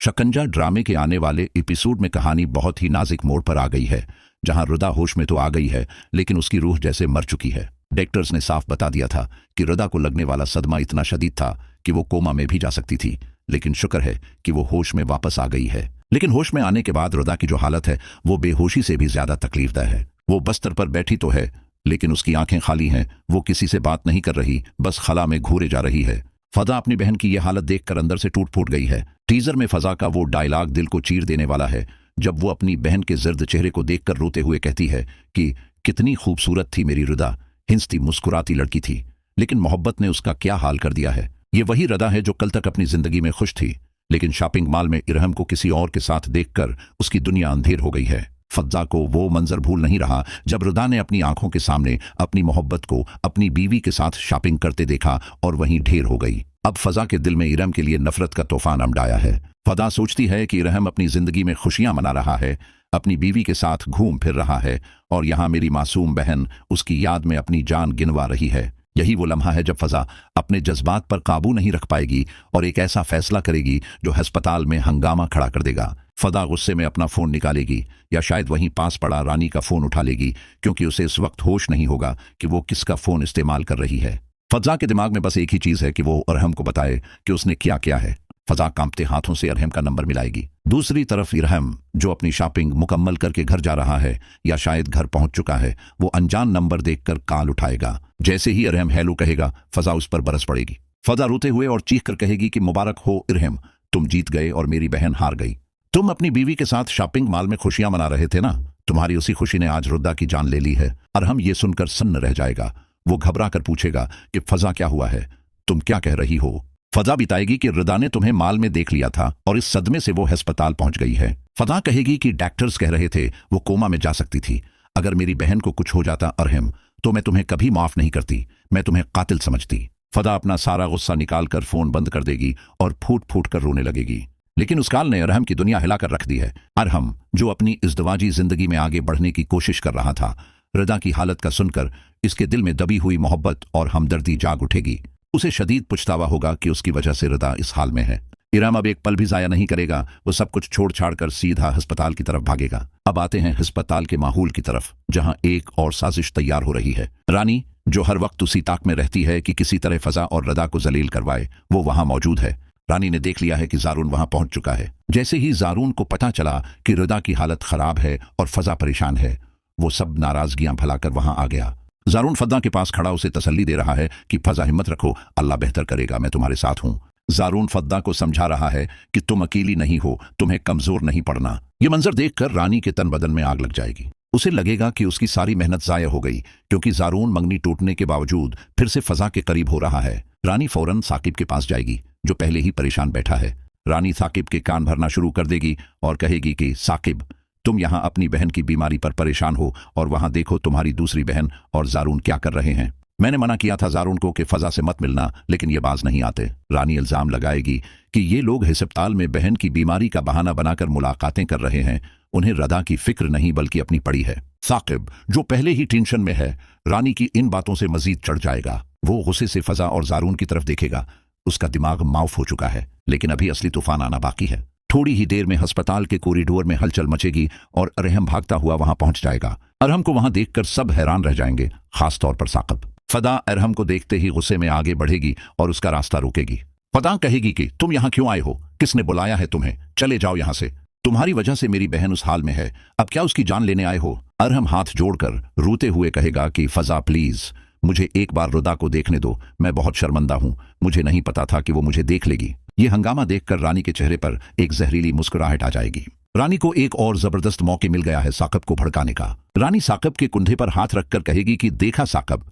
शकंजा ड्रामे के आने वाले एपिसोड में कहानी बहुत ही नाजुक मोड़ पर आ गई है, जहां रुदा होश में तो आ गई है लेकिन उसकी रूह जैसे मर चुकी है। डॉक्टर्स ने साफ बता दिया था कि रुदा को लगने वाला सदमा इतना शदीद था कि वो कोमा में भी जा सकती थी, लेकिन शुक्र है कि वो होश में वापस आ गई है। लेकिन होश में आने के बाद रुदा की जो हालत है वो बेहोशी से भी ज्यादा तकलीफदायक है। वो बस्तर पर बैठी तो है लेकिन उसकी आंखें खाली हैं, वो किसी से बात नहीं कर रही, बस खला में घूरे जा रही है। फजा अपनी बहन की यह हालत देखकर अंदर से टूट फूट गई है। टीजर में फजा का वो डायलॉग दिल को चीर देने वाला है, जब वो अपनी बहन के जर्द चेहरे को देखकर रोते हुए कहती है कि कितनी खूबसूरत थी मेरी रुदा, हिंसती मुस्कुराती लड़की थी, लेकिन मोहब्बत ने उसका क्या हाल कर दिया है। ये वही रुदा है जो कल तक अपनी जिंदगी में खुश थी, लेकिन शॉपिंग मॉल में इरहम को किसी और के साथ देखकर उसकी दुनिया अंधेर हो गई है। फजा को वो मंजर भूल नहीं रहा जब रुदा ने अपनी आंखों के सामने अपनी मोहब्बत को अपनी बीवी के साथ शॉपिंग करते देखा और वहीं ढेर हो गई। अब फजा के दिल में इरहम के लिए नफरत का तूफान उमड़ाया है। फजा सोचती है कि इरहम अपनी जिंदगी में खुशियां मना रहा है, अपनी बीवी के साथ घूम फिर रहा है, और यहाँ मेरी मासूम बहन उसकी याद में अपनी जान गिनवा रही है। यही वो लम्हा है जब फजा अपने जज्बात पर काबू नहीं रख पाएगी और एक ऐसा फैसला करेगी जो अस्पताल में हंगामा खड़ा कर देगा। फजा गुस्से में अपना फोन निकालेगी या शायद वहीं पास पड़ा रानी का फोन उठा लेगी, क्योंकि उसे इस वक्त होश नहीं होगा कि वो किसका फोन इस्तेमाल कर रही है। फजा के दिमाग में बस एक ही चीज है कि वो इरहम को बताए कि उसने क्या किया है। फजा कांपते हाथों से इरहम का नंबर मिलाएगी। दूसरी तरफ इरहम, जो अपनी शॉपिंग मुकम्मल करके घर जा रहा है या शायद घर पहुंच चुका है, वो अनजान नंबर देखकर कॉल उठाएगा। जैसे ही इरहम हेलो कहेगा, फजा उस पर बरस पड़ेगी। फजा रोते हुए और चीख कर कहेगी कि मुबारक हो इरहम, तुम जीत गए और मेरी बहन हार गई। तुम अपनी बीवी के साथ शॉपिंग मॉल में खुशियां मना रहे थे ना, तुम्हारी उसी खुशी ने आज रुदा की जान ले ली है। इरहम ये सुनकर सन्न रह जाएगा। वो घबरा कर पूछेगा कि फजा क्या हुआ है, तुम क्या कह रही हो। फजा बताएगी कि रुदा ने तुम्हें मॉल में देख लिया था और इस सदमे से वो अस्पताल पहुंच गई है। फजा कहेगी कि डॉक्टर्स कह रहे थे वो कोमा में जा सकती थी। अगर मेरी बहन को कुछ हो जाता इरहम, तो मैं तुम्हें कभी माफ नहीं करती, मैं तुम्हें कातिल समझती। फजा अपना सारा गुस्सा निकालकर फोन बंद कर देगी और फूट फूट कर रोने लगेगी। लेकिन उस कॉल ने इरहम की दुनिया हिलाकर रख दी है। इरहम, जो अपनी इज़्दवाजी जिंदगी में आगे बढ़ने की कोशिश कर रहा था, रुदा की हालत का सुनकर इसके दिल में दबी हुई मोहब्बत और हमदर्दी जाग उठेगी। उसे शदीद पछतावा होगा कि उसकी वजह से रुदा इस हाल में है। इरहम अब एक पल भी जाया नहीं करेगा, वो सब कुछ छोड़ छाड़ कर सीधा अस्पताल की तरफ भागेगा। अब आते हैं अस्पताल के माहौल की तरफ, जहां एक और साजिश तैयार हो रही है। रानी, जो हर वक्त उसी ताक में रहती है कि किसी तरह फजा और रुदा को जलील करवाए, वो वहां मौजूद है। रानी ने देख लिया है कि जारून वहां पहुंच चुका है। जैसे ही जारून को पता चला कि रुदा की हालत खराब है और फजा परेशान है, वो सब नाराजगियां भुलाकर वहां आ गया। जारून फजा के पास खड़ा उसे तसल्ली दे रहा है कि फजा हिम्मत रखो, अल्लाह बेहतर करेगा, मैं तुम्हारे साथ हूं। जारून फद्दा को समझा रहा है कि तुम अकेली नहीं हो, तुम्हें कमजोर नहीं पड़ना। ये मंजर देखकर रानी के तन बदन में आग लग जाएगी। उसे लगेगा कि उसकी सारी मेहनत जाया हो गई, क्योंकि जारून मंगनी टूटने के बावजूद फिर से फजा के करीब हो रहा है। रानी फौरन साकिब के पास जाएगी, जो पहले ही परेशान बैठा है। रानी साकिब के कान भरना शुरू कर देगी और कहेगी कि साकिब, तुम यहाँ अपनी बहन की बीमारी पर परेशान हो और वहां देखो तुम्हारी दूसरी बहन और जारून क्या कर रहे हैं। मैंने मना किया था जारून को कि फजा से मत मिलना, लेकिन ये बाज नहीं आते। रानी इल्जाम लगाएगी कि ये लोग अस्पताल में बहन की बीमारी का बहाना बनाकर मुलाकातें कर रहे हैं, उन्हें रुदा की फिक्र नहीं बल्कि अपनी पड़ी है। साकिब, जो पहले ही टेंशन में है, रानी की इन बातों से मजीद चढ़ जाएगा। वो गुस्से से फजा और जारून की तरफ देखेगा। उसका दिमाग माउफ हो चुका है, लेकिन अभी असली तूफान आना बाकी है। थोड़ी ही देर में अस्पताल के कॉरिडोर में हलचल मचेगी और इरहम भागता हुआ वहां पहुंच जाएगा। इरहम को वहां देखकर सब हैरान रह जाएंगे, खासतौर पर साकिब। फदा इरहम को देखते ही गुस्से में आगे बढ़ेगी और उसका रास्ता रोकेगी। फदा कहेगी कि तुम यहाँ क्यों आए हो, किसने बुलाया है तुम्हें, चले जाओ यहाँ से, तुम्हारी वजह से मेरी बहन उस हाल में है, अब क्या उसकी जान लेने आए हो। इरहम हाथ जोड़कर रोते हुए कहेगा कि फजा प्लीज, मुझे एक बार रुदा को देखने दो, मैं बहुत शर्मिंदा हूं, मुझे नहीं पता था कि वो मुझे देख लेगी। ये हंगामा देखकर रानी के चेहरे पर एक जहरीली मुस्कुराहट आ जाएगी। रानी को एक और जबरदस्त मौके मिल गया है साकिब को भड़काने का। रानी साकिब के कुंधे पर हाथ रखकर कहेगी कि देखा साकिब,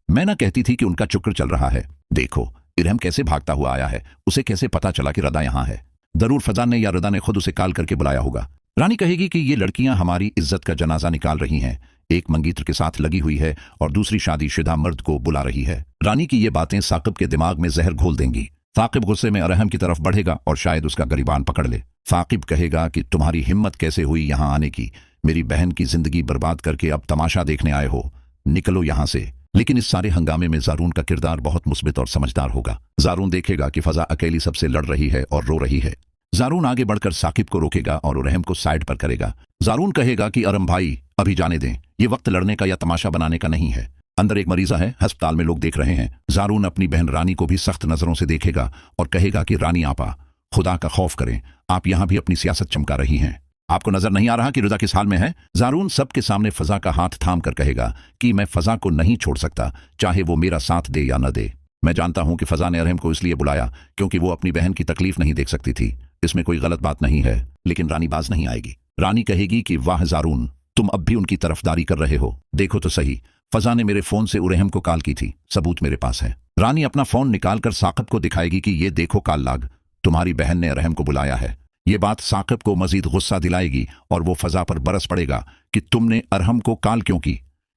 मैं ना कहती थी कि उनका चक्कर चल रहा है, देखो इरहम कैसे भागता हुआ आया है, उसे कैसे पता चला कि रुदा यहाँ है। जरूर फजा ने या रुदा ने खुद उसे कॉल करके बुलाया होगा। रानी कहेगी कि ये लड़कियां हमारी इज्जत का जनाजा निकाल रही हैं, एक मंगीत्र के साथ लगी हुई है और दूसरी शादीशुदा मर्द को बुला रही है। रानी की ये बातें साकिब के दिमाग में जहर घोल देंगी। साकिब गुस्से में इरहम की तरफ बढ़ेगा और शायद उसका गिरबान पकड़ ले। साकिब कहेगा कि तुम्हारी हिम्मत कैसे हुई यहाँ आने की, मेरी बहन की जिंदगी बर्बाद करके अब तमाशा देखने आए हो, निकलो यहाँ से। लेकिन इस सारे हंगामे में जारून का किरदार बहुत मुस्बित और समझदार होगा। जारून देखेगा कि फजा अकेली सबसे लड़ रही है और रो रही है। जारून आगे बढ़कर साकिब को रोकेगा और उरहम को साइड पर करेगा। जारून कहेगा कि अरहम भाई अभी जाने दें, ये वक्त लड़ने का या तमाशा बनाने का नहीं है। अंदर एक मरीजा है, अस्पताल में लोग देख रहे हैं। जारून अपनी बहन रानी को भी सख्त नजरों से देखेगा और कहेगा कि रानी आपा, खुदा का खौफ करें, आप यहां भी अपनी सियासत चमका रही हैं। आपको नजर नहीं आ रहा कि रुदा किस हाल में है? जारून सबके सामने फजा का हाथ थाम कर कहेगा कि मैं फजा को नहीं छोड़ सकता, चाहे वो मेरा साथ दे या न दे। मैं जानता हूं कि फजा ने अरहम को इसलिए बुलाया क्योंकि वो अपनी बहन की तकलीफ नहीं देख सकती थी। इसमें कोई गलत बात नहीं है, लेकिन रानी बाज नहीं आएगी। रानी कहेगी कि वाह जारून, तुम अब भी उनकी तरफदारी कर रहे हो। देखो तो सही, फजा ने मेरे फोन से उरहम को कॉल की थी, सबूत मेरे पास है। रानी अपना फोन निकालकर साकिब को दिखाएगी कि ये देखो कॉल लॉग, तुम्हारी बहन ने अरहम को बुलाया है। ये बात साकिब को मजीद गुस्सा दिलाएगी और वो फजा पर बरस पड़ेगा कि तुमने अरहम को कॉल क्यों की?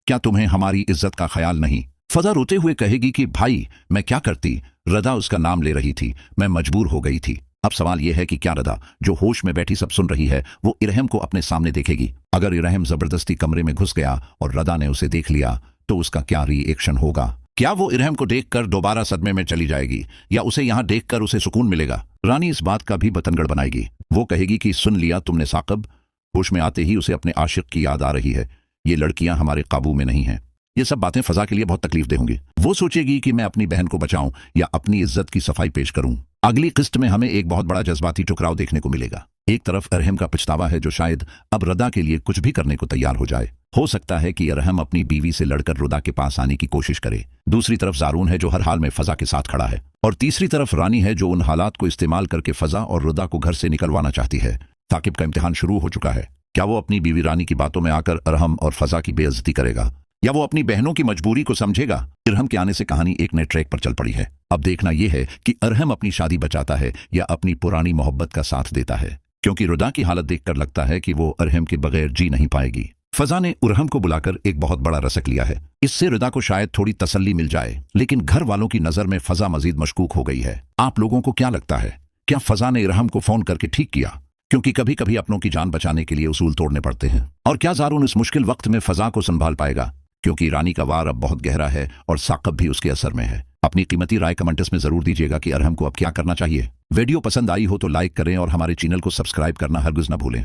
क्या तुम्हें हमारी इज्जत का ख्याल नहीं? फजा रोते हुए कहेगी कि भाई मैं क्या करती, रदा उसका नाम ले रही थी, मैं मजबूर हो गई थी। अब सवाल यह है कि क्या रदा, जो होश में बैठी सब सुन रही है, वो इरहम को अपने सामने देखेगी? अगर इरहम जबरदस्ती कमरे में घुस गया और रदा ने उसे देख लिया तो उसका क्या रिएक्शन होगा? क्या वो इरहम को देखकर दोबारा सदमे में चली जाएगी या उसे यहां देखकर उसे सुकून मिलेगा? रानी इस बात का भी बतंगड़ बनाएगी। वो कहेगी कि सुन लिया तुमने साकिब? होश में आते ही उसे अपने आशिक की याद आ रही है। ये लड़कियां हमारे काबू में नहीं हैं। ये सब बातें फजा के लिए बहुत तकलीफ दे होंगी। वो सोचेगी कि मैं अपनी बहन को बचाऊं या अपनी इज्जत की सफाई पेश करूं। अगली किस्त में हमें एक बहुत बड़ा जज्बाती टकराव देखने को मिलेगा। एक तरफ अरहम का पछतावा है जो शायद अब रदा के लिए कुछ भी करने को तैयार हो जाए। हो सकता है कि अरहम अपनी बीवी से लड़कर रुदा के पास आने की कोशिश करे। दूसरी तरफ जारून है जो हर हाल में फजा के साथ खड़ा है, और तीसरी तरफ रानी है जो उन हालात को इस्तेमाल करके फजा और रुदा को घर से निकलवाना चाहती है। साकिब का इम्तिहान शुरू हो चुका है। क्या वो अपनी बीवी रानी की बातों में आकर अरहम और फजा की बेइज्जती करेगा या वो अपनी बहनों की मजबूरी को समझेगा? इरहम के आने से कहानी एक नए ट्रैक पर चल पड़ी है। अब देखना यह है कि अरहम अपनी शादी बचाता है या अपनी पुरानी मोहब्बत का साथ देता है, क्योंकि रुदा की हालत देखकर लगता है कि वो अरहम के बगैर जी नहीं पाएगी। फजा ने उरहम को बुलाकर एक बहुत बड़ा रसक लिया है। इससे रुदा को शायद थोड़ी तसल्ली मिल जाए, लेकिन घर वालों की नजर में फजा मजीद मशकूक हो गई है। आप लोगों को क्या लगता है, क्या फजा ने इरहम को फोन करके ठीक किया? क्योंकि कभी कभी अपनों की जान बचाने के लिए उसूल तोड़ने पड़ते हैं। और क्या जारून इस मुश्किल वक्त में फजा को संभाल पाएगा? क्योंकि रानी का वार अब बहुत गहरा है और साकिब भी उसके असर में है। अपनी कीमती राय कमेंट्स में जरूर दीजिएगा कि अरहम को अब क्या करना चाहिए। वीडियो पसंद आई हो तो लाइक करें और हमारे चैनल को सब्सक्राइब करना हरगिज न भूलें।